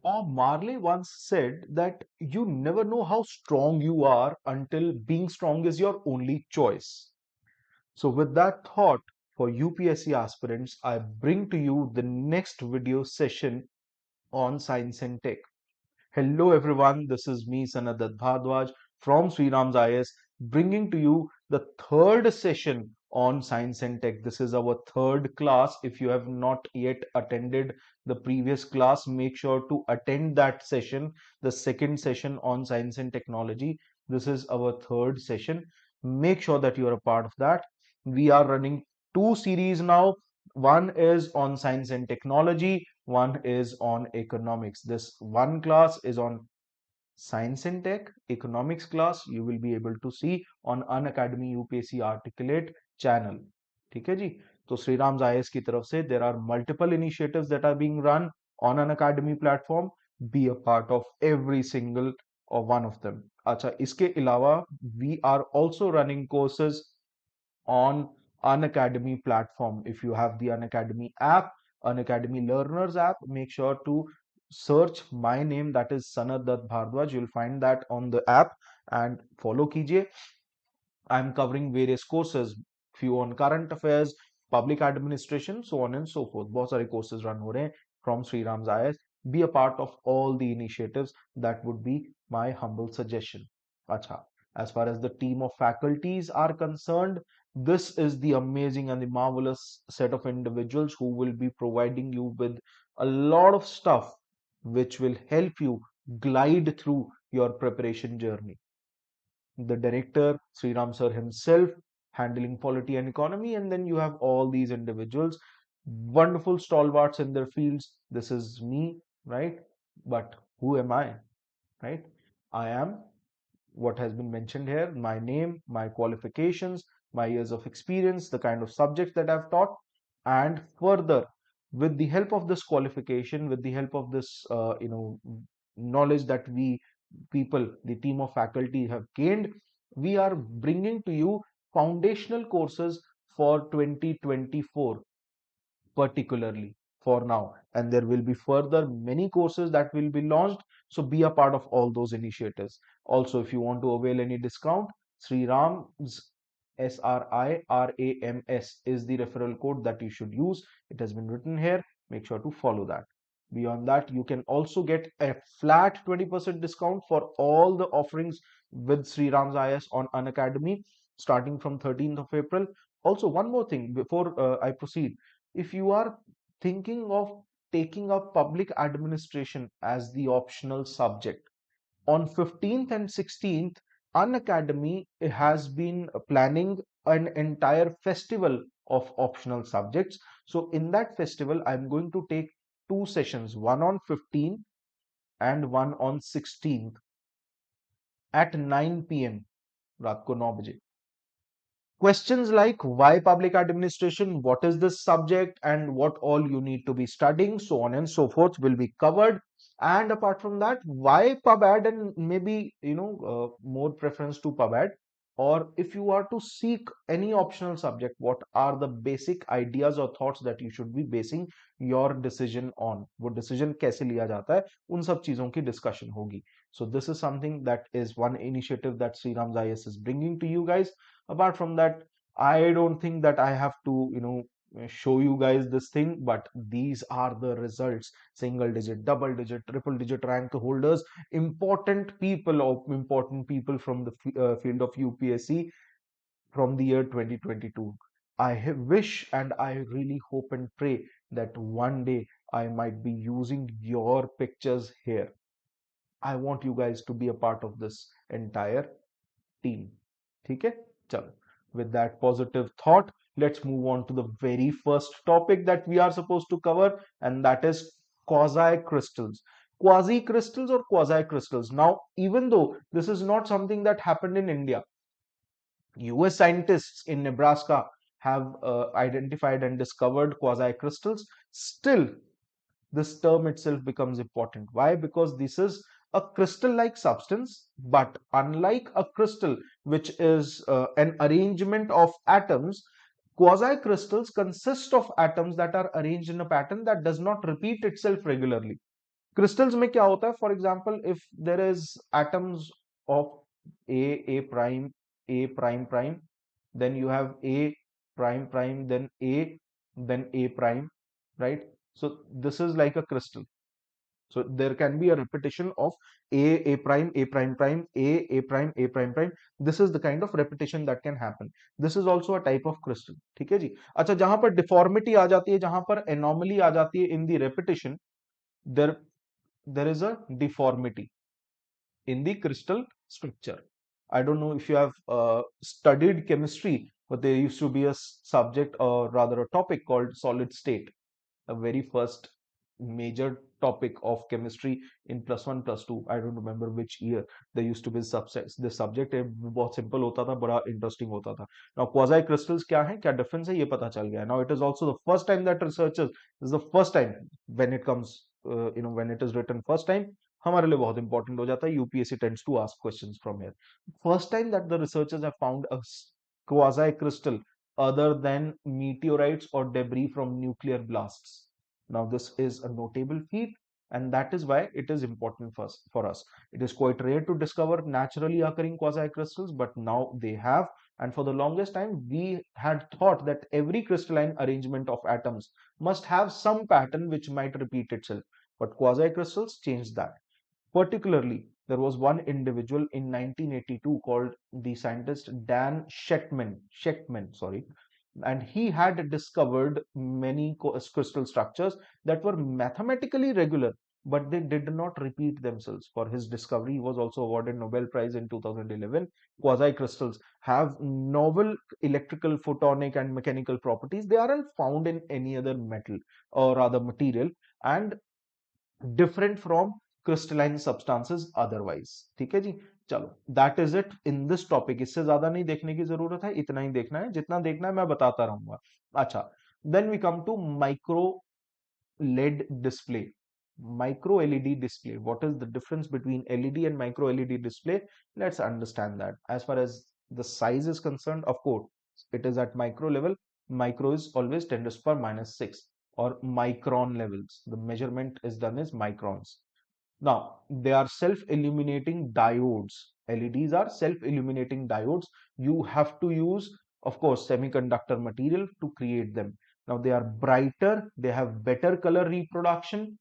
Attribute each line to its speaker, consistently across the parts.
Speaker 1: Bob Marley once said that you never know how strong you are until being strong is your only choice. So, with that thought, for UPSC aspirants, I bring to you the next video session on science and tech. Hello everyone, this is me Sanadat Bhardwaj from Sri Ram's IS bringing to you the third session on science and tech. This is our third class. If you have not yet attended the previous class, make sure to attend that session, the second session on science and technology. This is our third session. Make sure that you are a part of that. We are running two series now. One is on science and technology, one is on economics. This one class is on science and tech. Economics class you will be able to see on Unacademy UPSC Articulate channel. ठीक है जी. तो Shri Ram IAS की तरफ से there are multiple initiatives that are being run on an academy platform. Be a part of every single or one of them. अच्छा, इसके अलावा we are also running courses on Unacademy platform. If you have the Unacademy app, Unacademy Learners app, make sure to search my name, that is Sanat Dutt Bhardwaj. You'll find that on the app and follow कीजिए. I'm covering various courses, few on current affairs, public administration, so on and so forth. बहुत सारे courses run हो रहे हैं from Sri Ram's IS. Be a part of all the initiatives. That would be my humble suggestion. Acha. As far as the team of faculties are concerned, this is the amazing and the marvelous set of individuals who will be providing you with a lot of stuff which will help you glide through your preparation journey. The director, Sriram sir himself, handling polity and economy, and then you have all these individuals, wonderful stalwarts in their fields. This is me, right? But who am I, right? I am what has been mentioned here, my name, my qualifications, my years of experience, the kind of subjects that I've taught, and further, with the help of this qualification, with the help of this, knowledge that we people, the team of faculty have gained, we are bringing to you foundational courses for 2024 particularly for now, and there will be further many courses that will be launched, so be a part of all those initiatives. Also, if you want to avail any discount, Sri Ram's SRIRAMS is the referral code that you should use. It has been written here. Make sure to follow that. Beyond that, you can also get a flat 20% discount for all the offerings with Sri Ram's IS on Unacademy starting from 13th of April. Also, one more thing before I proceed, if you are thinking of taking up public administration as the optional subject, on 15th and 16th, Unacademy has been planning an entire festival of optional subjects. So in that festival, I'm going to take two sessions, one on 15th and one on 16th at 9 p.m. रात को 9 बजे. Questions like why public administration, what is this subject, and what all you need to be studying, so on and so forth, will be covered. And apart from that, why PubAd, and maybe more preference to PubAd, or if you are to seek any optional subject, what are the basic ideas or thoughts that you should be basing your decision on? वो decision कैसे लिया जाता है, उन सब चीजों की discussion होगी. So this is something that is one initiative that Sri Ram's IS is bringing to you guys. Apart from that, I don't think that I have to show you guys this thing, but these are the results: single digit, double digit, triple digit rank holders, important people from the field of UPSC from the year 2022. Wish and I really hope and pray that one day I might be using your pictures here. I want you guys to be a part of this entire team. ठीक है, चलो. With that positive thought, let's move on to the very first topic that we are supposed to cover, and that is quasi crystals. Quasi crystals or quasi crystals. Now, even though this is not something that happened in India, US scientists in Nebraska have identified and discovered quasi crystals. Still, this term itself becomes important. Why? Because this is a crystal-like substance, but unlike a crystal, which is an arrangement of atoms, quasi-crystals consist of atoms that are arranged in a pattern that does not repeat itself regularly. Crystals में क्या होता है, for example if there is atoms of A prime, A prime prime, then you have a prime prime, then a prime, right? So this is like a crystal. So there can be a repetition of a prime, a prime prime, a prime, a prime prime. This is the kind of repetition that can happen. This is also a type of crystal. ठीक है जी. अच्छा, जहां पर deformity आ जाती है, जहां पर anomaly आ जाती है इन दी repetition, there there is a deformity in the crystal structure. I don't know if you have studied chemistry, but there used to be a subject, or rather a topic called solid state, a very first major topic of chemistry in plus one plus two. I don't remember which year. There used to be subjects. The subject बहुत simple होता था, बड़ा interesting होता था. Now quasi crystals क्या है, क्या difference है, ये पता चल गया. Now it is also the first time that researchers, this is the first time when it comes, when it is written first time, हमारे लिए बहुत इंपॉर्टेंट हो जाता है. UPSC tends to ask questions from here. First time that the researchers have found a quasi crystal other than meteorites or debris from nuclear blasts. Now this is a notable feat, and that is why it is important for us. It is quite rare to discover naturally occurring quasi crystals, but now they have. And for the longest time we had thought that every crystalline arrangement of atoms must have some pattern which might repeat itself, but quasi crystals changed that. Particularly, there was one individual in 1982 called the scientist Dan Shechtman, sorry, and he had discovered many crystal structures that were mathematically regular, but they did not repeat themselves. For his discovery, he was also awarded Nobel Prize in 2011. Quasi crystals have novel electrical, photonic, and mechanical properties. They aren't found in any other metal, or rather material, and different from crystalline substances otherwise. ठीक है जी. चलो, that is it in this topic. इससे ज्यादा नहीं देखने की जरूरत है, इतना ही देखना है. जितना देखना है मैं बताता रहूंगा. अच्छा, then we come to micro LED display. Micro LED display. What is the difference between LED and micro LED display? Let's understand that. As far as the size is concerned, of course, it is at micro level. Micro is always 10 to the power minus 6, or micron levels. The measurement is done as microns. Now, they are self-illuminating diodes. LEDs are self-illuminating diodes. You have to use, of course, semiconductor material to create them. Now, they are brighter, they have better color reproduction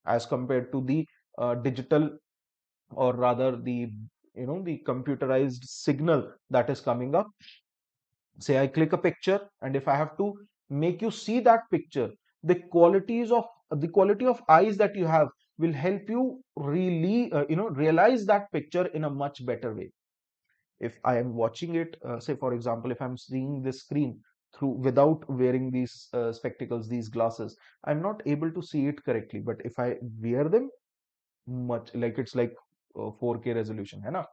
Speaker 1: as compared to the digital, or rather the, the computerized signal that is coming up. Say I click a picture, and if I have to make you see that picture, the quality of eyes that you have will help you really realize that picture in a much better way. If I am watching it, say for example, if I'm seeing this screen through without wearing these spectacles, these glasses, I'm not able to see it correctly. But if I wear them, much like it's like 4K resolution, है ना?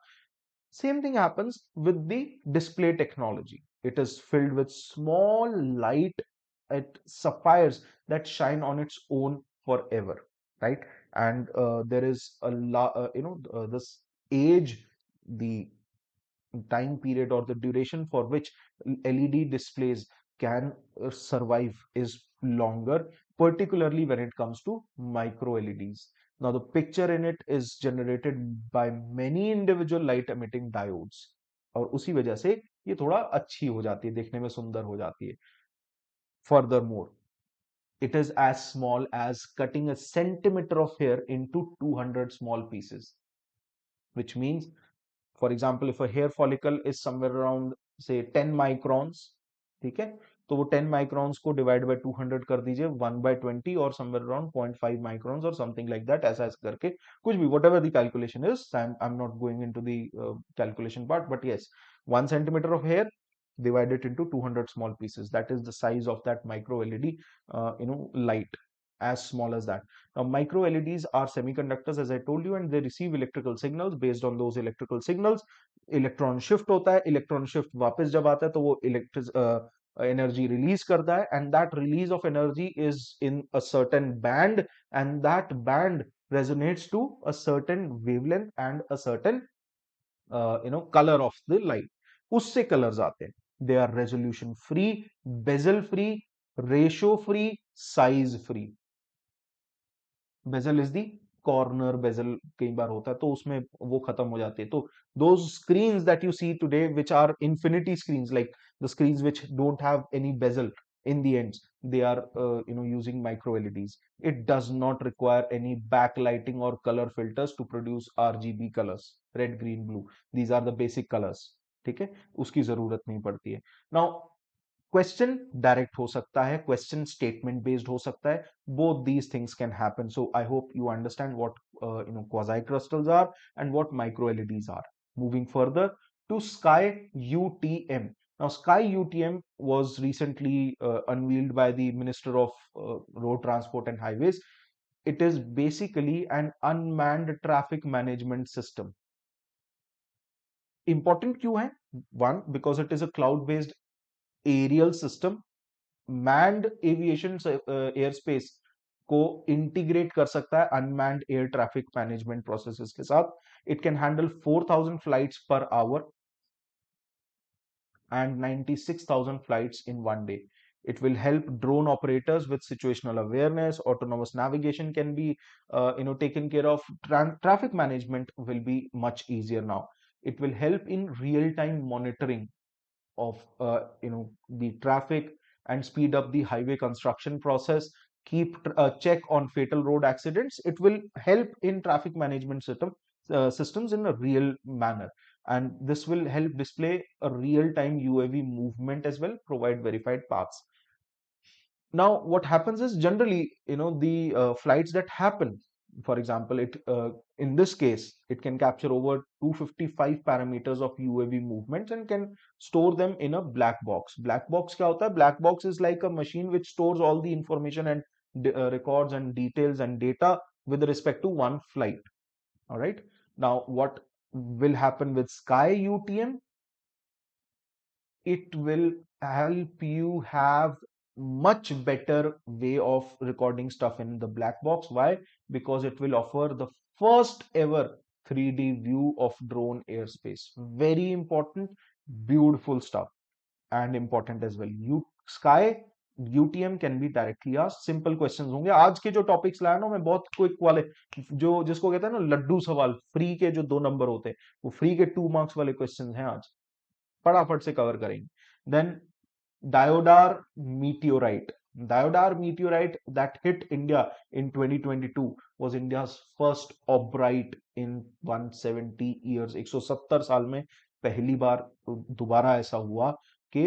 Speaker 1: Same thing happens with the display technology. It is filled with small light at sapphires that shine on its own forever, right? And there is a lot, this age, the time period or the duration for which LED displays can survive is longer, particularly when it comes to micro LEDs. Now, the picture in it is generated by many individual light emitting diodes, और उसी वजह से ये थोड़ा अच्छी हो जाती है, देखने में सुंदर हो जाती है. Furthermore, it is as small as cutting a centimeter of hair into 200 small pieces, which means, for example, if a hair follicle is somewhere around say 10 microns, ठीक है, तो वो 10 microns को divide by 200 कर दीजिए, 1 by 20 or somewhere around 0.5 microns or something like that, ऐसा ऐसा करके कुछ भी, whatever the calculation is. I'm not going into the calculation part, but yes, 1 centimeter of hair, divide it into 200 small pieces. That is the size of that micro LED light, as small as that. Now, micro LEDs are semiconductors, as I told you, and they receive electrical signals. Based on those electrical signals, electron shift होता है. Electron shift वापस जब आता है तो वो electric energy release करता है, and that release of energy is in a certain band, and that band resonates to a certain wavelength and a certain color of the light. उससे colors आते हैं. They are resolution free, bezel free, ratio free, size free. Bezel is the corner bezel कई बार होता है, तो उसमें वो खत्म हो जाती है। तो those screens that you see today, which are infinity screens, like the screens which don't have any bezel in the ends, they are using micro LEDs. It does not require any backlighting or color filters to produce RGB colors, red, green, blue. These are the basic colors. ठीक है, उसकी जरूरत नहीं पड़ती है। Now question direct हो सकता है, क्वेश्चन स्टेटमेंट बेस्ड हो सकता है, both these things can happen. So I hope you understand what quasi crystals are and what micro LEDs are. Moving further to Sky UTM. Now Sky UTM was recently unveiled by the Minister of Road Transport and Highways. It is basically an unmanned traffic management system. Important क्यों है? One, because it is a cloud based aerial system, manned aviation air space को integrate कर सकता है unmanned air traffic management processes के साथ। It can handle 4000 flights per hour and 96,000 flights in one day. It will help drone operators with situational awareness. Autonomous navigation can be, taken care of. Traffic management will be much easier now. It will help in real-time monitoring of the traffic and speed up the highway construction process. Keep a check on fatal road accidents. It will help in traffic management systems in a real manner, and this will help display a real-time UAV movement as well, provide verified paths. Now what happens is, generally the flights that happen, for example, it in this case it can capture over 255 parameters of UAV movements and can store them in a black box. Black box kya hota hai? Black box is like a machine which stores all the information and records and details and data with respect to one flight. All right, now what will happen with Sky UTM? It will help you have much better way of recording stuff in the black box. Why? Because it will offer the first ever 3D view of drone airspace. Very important, beautiful stuff, and important as well. Sky UTM can be directly asked. Simple questions होंगे। आज के जो topics लाया ना, मैं बहुत quick वाले, जो जिसको कहते हैं ना लड्डू सवाल, फ्री के जो 2 नंबर होते हैं, वो फ्री के 2 मार्क्स वाले क्वेश्चन हैं आज, फटाफट से कवर करेंगे। Then Diodar meteorite. Diodar meteorite that hit India in 2022 was India's first obrite in 170 years. 170 साल में पहली बार दोबारा ऐसा हुआ कि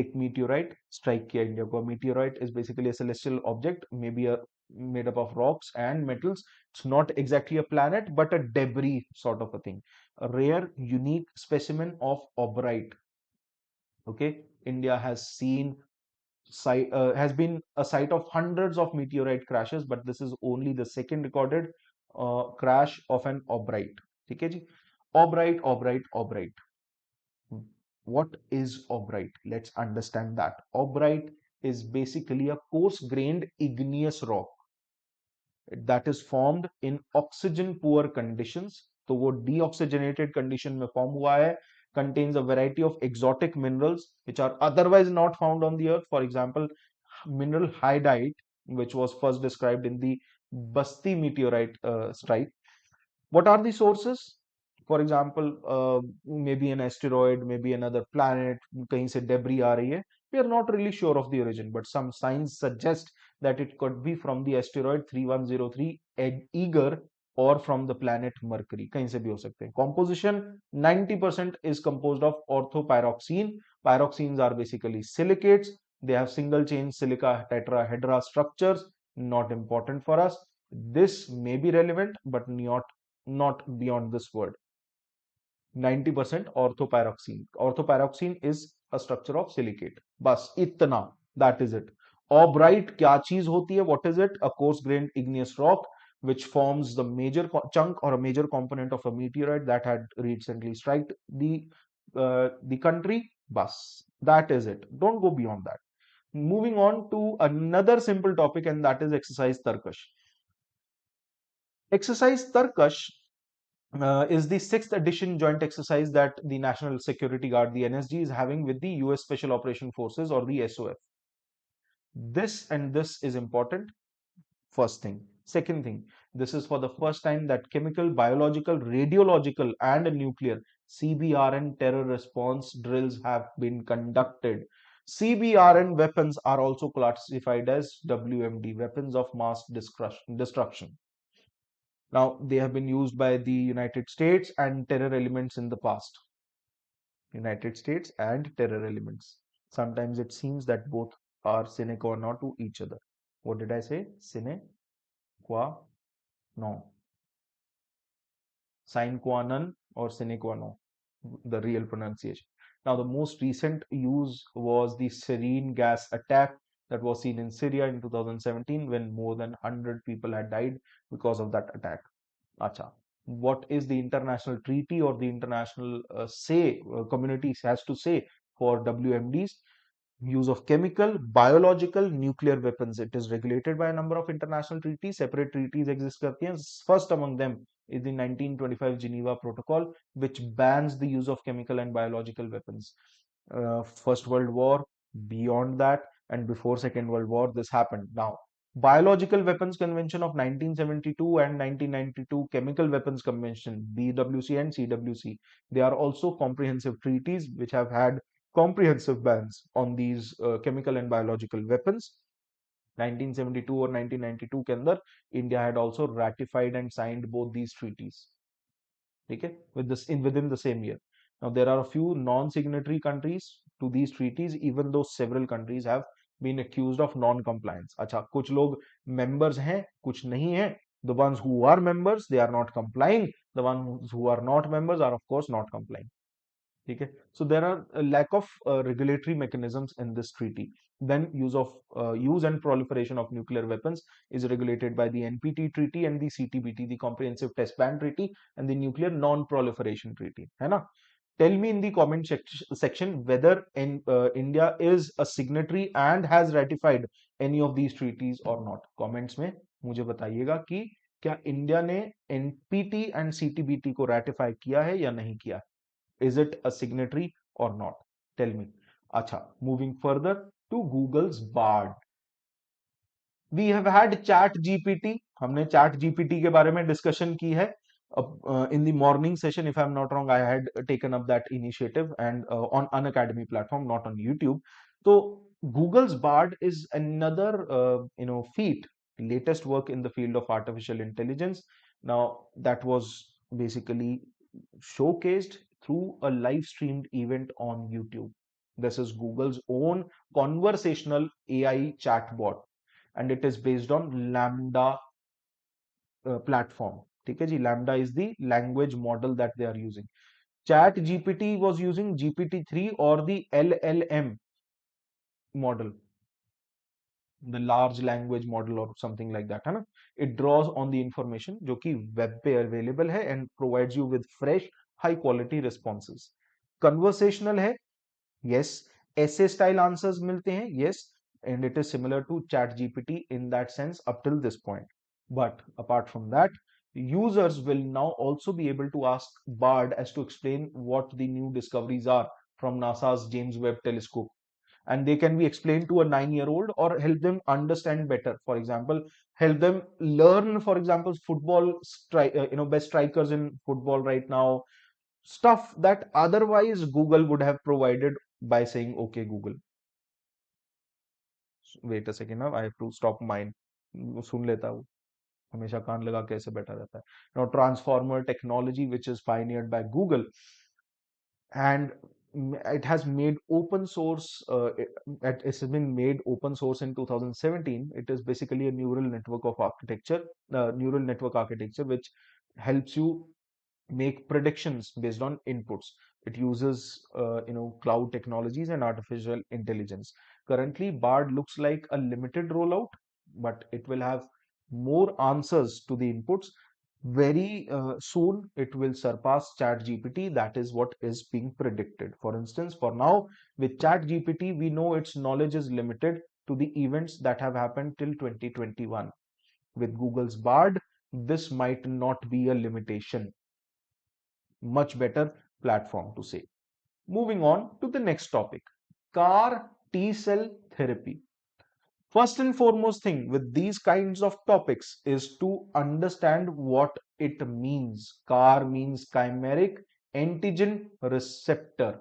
Speaker 1: एक meteorite strike किया इंडिया को. Meteorite is basically a celestial object, maybe made up of rocks and metals. It's not exactly a planet, but a debris sort of a thing. A rare, unique specimen of obrite. Okay, India has been a site of hundreds of meteorite crashes, but this is only the second recorded crash of an obrite. ठीक है जी, obrite, obrite, obrite. What is obrite? Let's understand that. Obrite is basically a coarse-grained igneous rock that is formed in oxygen poor conditions. तो वो deoxygenated condition में form हुआ है. Contains a variety of exotic minerals which are otherwise not found on the earth. For example, mineral hydite, which was first described in the Basti meteorite strike. What are the sources? For example, maybe an asteroid, maybe another planet, कहीं से debris आ रही है. We are not really sure of the origin, but some signs suggest that it could be from the asteroid 3103 Eager or from the planet Mercury. कहीं से भी हो सकते हैं. Composition 90% is composed of orthopyroxene. Pyroxenes are basically silicates. They have single chain silica tetrahedra structures. Not important for us. This may be relevant, but not beyond this word. 90% orthopyroxene. Orthopyroxene is a structure of silicate. बस इतना, that is it. Obrite क्या चीज होती है? What is it? A coarse-grained igneous rock which forms the major chunk or a major component of a meteorite that had recently struck the country. Bas, that is it. Don't go beyond that. Moving on to another simple topic, and that is exercise Tarkash. Exercise Tarkash is the 6th edition joint exercise that the National Security Guard, the NSG, is having with the US Special Operation Forces, or the SOF. This is important. First thing. Second thing, this is for the first time that chemical, biological, radiological, and nuclear CBRN terror response drills have been conducted. CBRN weapons are also classified as WMD, weapons of mass destruction. Now, they have been used by the United States and terror elements in the past. United States and terror elements. Sometimes it seems that both are sine qua non to each other. What did I say? Sine qua non. Sine qua non or sine qua non, the real pronunciation. Now, the most recent use was the sarin gas attack that was seen in Syria in 2017 when more than 100 people had died because of that attack. Acha. What is the international treaty or the international community has to say for WMDs? Use of chemical, biological, nuclear weapons. It is regulated by a number of international treaties. Separate treaties exist करती हैं. First among them is the 1925 Geneva Protocol, which bans the use of chemical and biological weapons. First World War, beyond that, and before Second World War, this happened. Now, Biological Weapons Convention of 1972 and 1992 Chemical Weapons Convention, BWC and CWC. They are also comprehensive treaties which have had comprehensive bans on these chemical and biological weapons. 1972 और 1992 के अंदर India had also ratified and signed both these treaties. Okay, with this within the same year. Now there are a few non-signatory countries to these treaties, even though several countries have been accused of non-compliance. अच्छा, कुछ लोग members हैं, कुछ नहीं हैं. The ones who are members, they are not complying. The ones who are not members are of course not complying. ठीक है. So there are a lack of regulatory mechanisms in this treaty. Then use and proliferation of nuclear weapons is regulated by the NPT treaty and the CTBT, the Comprehensive Test Ban Treaty, and the Nuclear Non-Proliferation Treaty. है ना? Tell me in the comment section whether India is a signatory and has ratified any of these treaties or not. Comments में मुझे बताइएगा कि क्या India ने NPT and CTBT को ratify किया है या नहीं किया. Is it a signatory or not? Tell me. Acha, moving further to Google's Bard. We have had Chat GPT. हमने Chat GPT के बारे में discussion की है. In the morning session, if I'm not wrong, I had taken up that initiative and on Unacademy platform, not on YouTube. So Google's Bard is another feat, latest work in the field of artificial intelligence. Now that was basically showcased through a live streamed event on YouTube. This is Google's own conversational AI chatbot, and it is based on Lambda platform. ठीक है जी, Lambda is the language model that they are using. Chat GPT was using GPT-3 or the LLM model, the large language model or something like that, है ना. It draws on the information जो कि web पे available है and provides you with fresh high quality responses. Conversational है, yes. Essay style answers मिलते हैं, yes. And it is similar to Chat GPT in that sense up till this point. But apart from that, users will now also be able to ask Bard as to explain what the new discoveries are from NASA's James Webb Telescope, and they can be explained to a 9-year-old or help them understand better. For example, help them learn, for example, best strikers in football right now, stuff that otherwise Google would have provided by saying, okay, Google. Wait a second, now I have to stop mine. सुन लेता हूँ, हमेशा कान लगा कैसे बैठा रहता है. Now transformer technology, which is pioneered by Google, and it has made open source. It has been made open source in 2017. It is basically a neural network architecture, which helps you make predictions based on inputs. It uses cloud technologies and artificial intelligence. Currently, Bard looks like a limited rollout, but it will have more answers to the inputs. Very soon it will surpass Chat GPT. That is what is being predicted. For instance, for now with Chat GPT, we know its knowledge is limited to the events that have happened till 2021. With Google's Bard, this might not be a limitation. Much better platform to say. Moving on to the next topic, CAR T cell therapy. First and foremost thing with these kinds of topics is to understand what it means. CAR means chimeric antigen receptor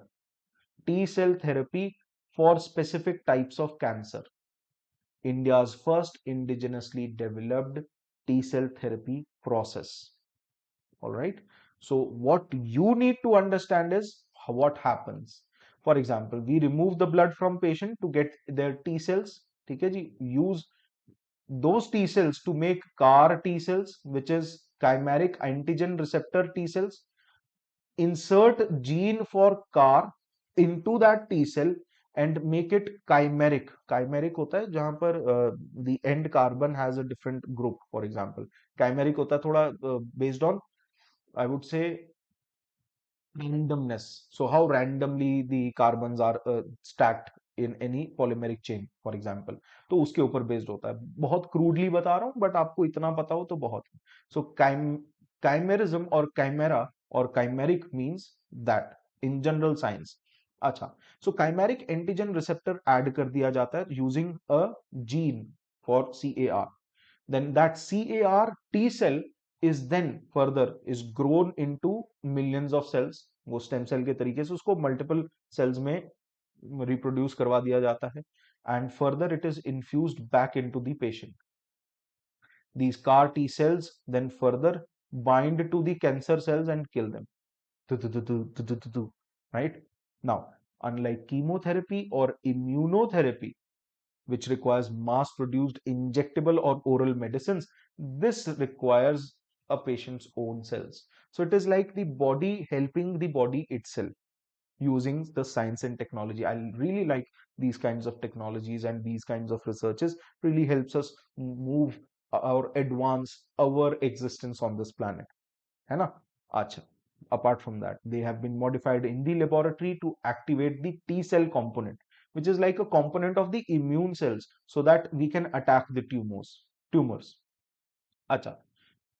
Speaker 1: T cell therapy for specific types of cancer. India's first indigenously developed T cell therapy process. All right. So, what you need to understand is what happens. For example, we remove the blood from patient to get their T cells. ठीक है जी, use those T cells to make CAR T cells, which is chimeric antigen receptor T cells. Insert gene for CAR into that T cell and make it chimeric. Chimeric होता है जहां पर the end carbon has a different group. For example, chimeric होता है थोड़ा based on, I would say, randomness. So how randomly the carbons are stacked in any polymeric chain, for example. तो उसके ऊपर based होता है. बहुत crudely बता रहा हूँ, but आपको इतना पता हो तो बहुत. So chimerism or chimera or chimeric means that in general science. अच्छा, so chimeric antigen receptor add कर दिया जाता है using a gene for CAR. Then that CAR T cell is then further is grown into millions of cells. वो stem cell के तरीके से उसको multiple cells में reproduce करवा दिया जाता है, and further it is infused back into the patient. These CAR T cells then further bind to the cancer cells and kill them. Right? Now, unlike chemotherapy or immunotherapy, which requires mass produced injectable or oral medicines, this requires a patient's own cells. So it is like the body helping the body itself using the science and technology. I really like these kinds of technologies, and these kinds of researches really helps us move or advance our existence on this planet. है ना? अच्छा. Apart from that, they have been modified in the laboratory to activate the T cell component, which is like a component of the immune cells, so that we can attack the tumors. Acha.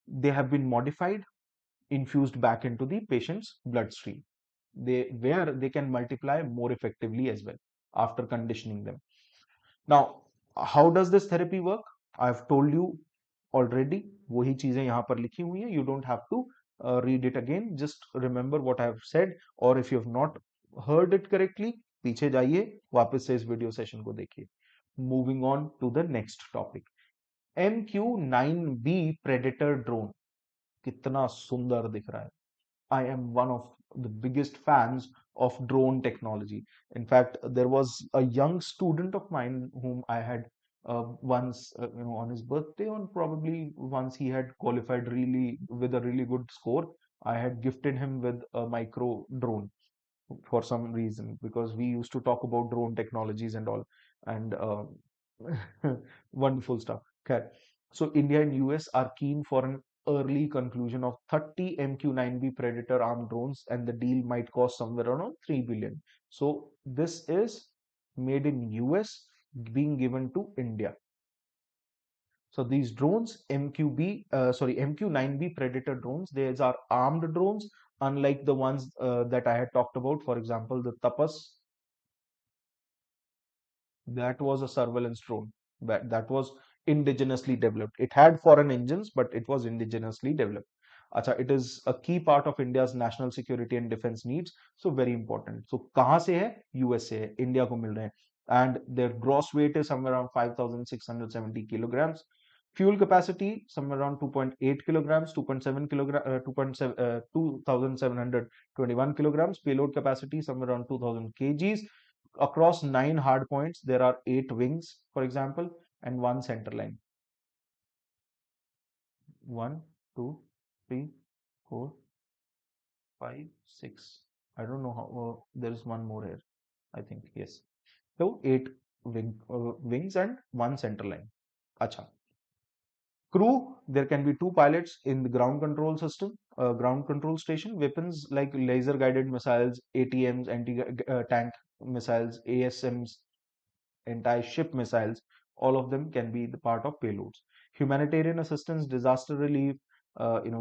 Speaker 1: They have been modified, infused back into the patient's bloodstream. Where they can multiply more effectively as well after conditioning them. Now, how does this therapy work? I've told you already. वही चीजें यहाँ पर लिखी हुई हैं. You don't have to read it again. Just remember what I have said. Or if you have not heard it correctly, पीछे जाइए, वापस से इस वीडियो सेशन को देखिए. Moving on to the next topic. MQ-9B Predator drone. कितना सुंदर दिख रहा है. I am one of the biggest fans of drone technology. In fact, there was a young student of mine whom I had once, on his birthday, or probably once he had qualified really with a really good score, I had gifted him with a micro drone for some reason, because we used to talk about drone technologies and all, and wonderful stuff. Okay. So India and US are keen for an early conclusion of 30 MQ-9B Predator armed drones, and the deal might cost somewhere around 3 billion. So this is made in US being given to India. So these drones, MQ-9B Predator drones, these are armed drones, unlike the ones that I had talked about. For example, the Tapas, that was a surveillance drone that was indigenously developed. It had foreign engines, but it was indigenously developed. Acha, it is a key part of India's national security and defense needs. So very important. So कहाँ से है? US से है. India को मिल रहे हैं. And their gross weight is somewhere around 5,670 kilograms. Fuel capacity somewhere around 2.8 kilograms, 2.7 kilogram, 2,721 kilograms. Payload capacity somewhere around 2,000 kgs. Across 9 hard points, there are 8 wings, for example, and one center line. 1, 2, 3, 4, 5, 6. I don't know how. There is one more here, I think. Yes. So 8 wings and one center line. Acha. Crew, there can be 2 pilots in the ground control system, ground control station. Weapons like laser guided missiles, ATMs, anti tank missiles, ASMs, anti-ship missiles, all of them can be the part of payloads. Humanitarian assistance, disaster relief,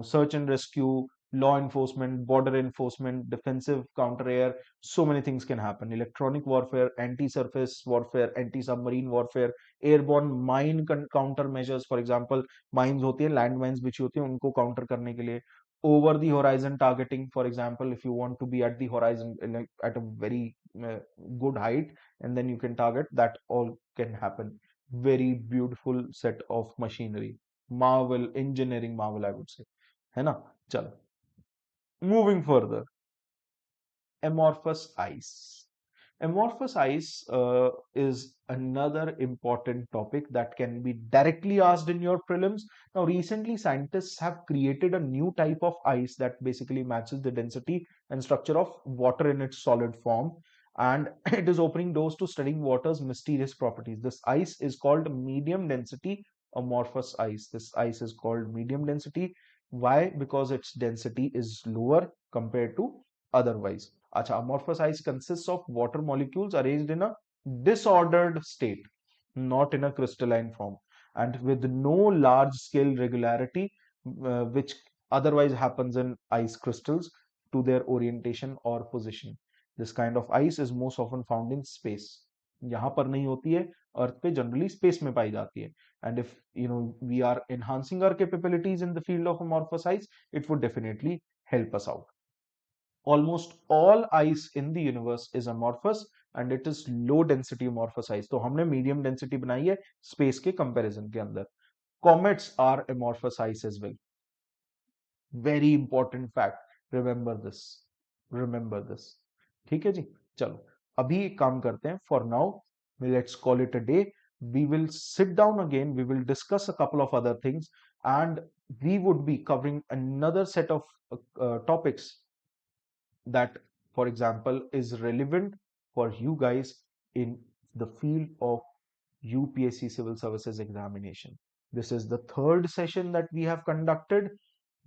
Speaker 1: search and rescue, law enforcement, border enforcement, defensive counter air, so many things can happen. Electronic warfare, anti-surface warfare, anti-submarine warfare, airborne mine counter measures, for example, mines होती है, land mines बिछी होती है, उनको counter करने के लिए, over the horizon targeting, for example, if you want to be at the horizon at a very good height, and then you can target, that all can happen. Very beautiful set of machinery, marvel, engineering marvel, I would say, है ना? चलो, moving further, amorphous ice. Amorphous ice is another important topic that can be directly asked in your prelims. Now, recently, scientists have created a new type of ice that basically matches the density and structure of water in its solid form. And it is opening doors to studying water's mysterious properties. This ice is called medium density amorphous ice. This ice is called medium density. Why? Because its density is lower compared to otherwise. Acha, amorphous ice consists of water molecules arranged in a disordered state, not in a crystalline form, and with no large scale regularity, which otherwise happens in ice crystals to their orientation or position. This kind of ice is most often found in space. यहाँ पर नहीं होती है, अर्थ पे generally space में पाई जाती है. And if we are enhancing our capabilities in the field of amorphous ice, it would definitely help us out. Almost all ice in the universe is amorphous and it is low density amorphous ice. तो हमने medium density बनाई है space के comparison के अंदर. Comets are amorphous ice as well. Very important fact. Remember this. Remember this. ठीक है जी. चलो, अभी एक काम करते हैं. For now, let's call it a day. We will sit down again. We will discuss a couple of other things, and we would be covering another set of topics that, for example, is relevant for you guys in the field of UPSC Civil Services examination. This is the third session that we have conducted.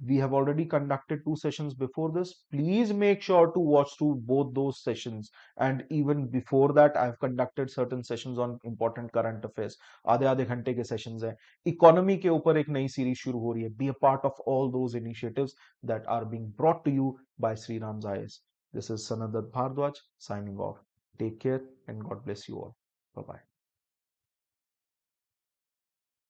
Speaker 1: We have already conducted two sessions before this. Please make sure to watch through both those sessions. And even before that, I have conducted certain sessions on important current affairs. आधे आधे घंटे के sessions हैं. Economy के ऊपर एक नई series शुरू हो रही है. Be a part of all those initiatives that are being brought to you by Sri Ram's IS. This is Sanadad Bhardwaj signing off. Take care and God bless you all. Bye bye.